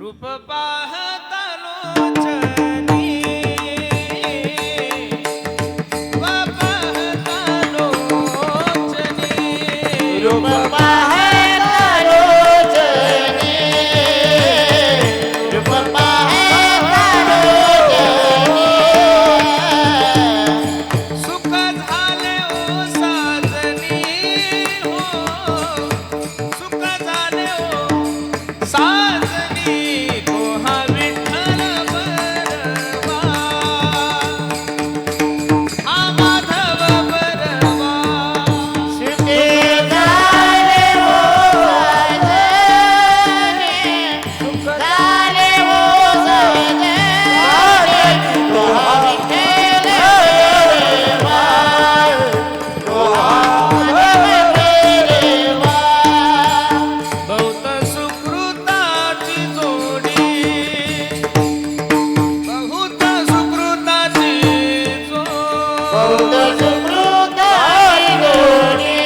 रूप पाहता लोचनी पाहता लोचनी रूप पाहता लोचनी रूप पाहता लोचनी सुख झाले ओ साजनी हो सुख झाले ओ साजनी तो हा विठ्ठल बरवा हा माधव बरवा सुखे झाले हो साजनी सुख झाले हो साजनी तो हा विठ्ठल बरवा तो हा माधव बरवा बहुत सुकृताची जोडी बहुत सुकृताची बहुत सुकृताची जोडी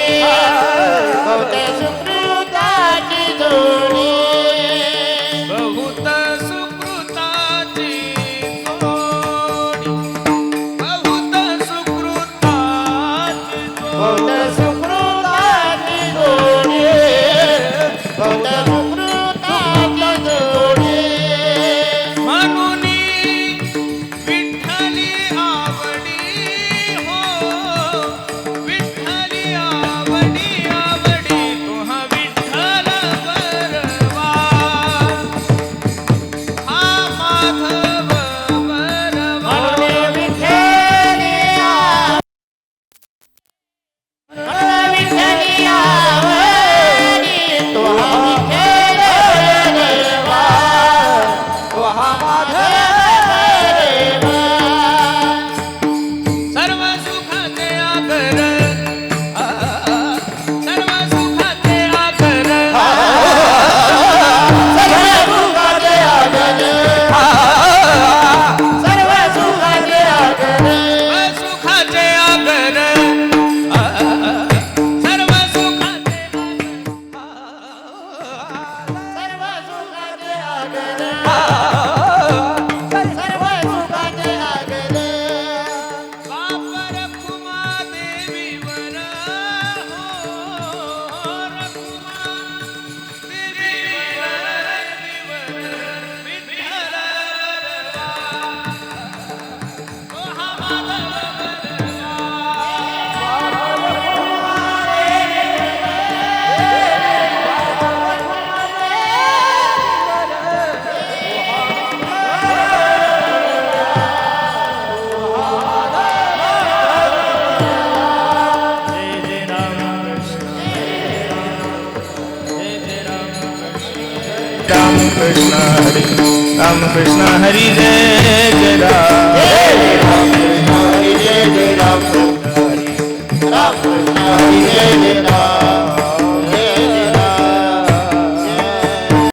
बहुत सुकृताची जोडी बहुत सुकृताची जोडी बहुत सुकृताची बहुत सुकृताची जोडी बहुत सुकृताची जोडी म्हणून विठ्ठली आवडी हो विठ्ठली आवडी आवडी तो हा विठ्ठल बरवा हा माधव बरवा विठ्ठली आवडी तो हा विठ्ठल बरवा तो हा माधव बरवा सर्व सुखाचे आगर सर्व सुखाचे आगर सर्व सुखाचे आगन सर्व सुखाचे आगन सुखाचे आगर सर्व सुखाचे सर्व सुखाचे आगन सर्व सुखाचे आगन बाप रखुमा देवीवर हो रखुमा देवीवर विठ्ठल तो हा माधव राम कृष्ण हरी जय जय राम राम कृष्ण हरी जय जय राम कृष्ण हरी राम कृष्ण हरी जय जय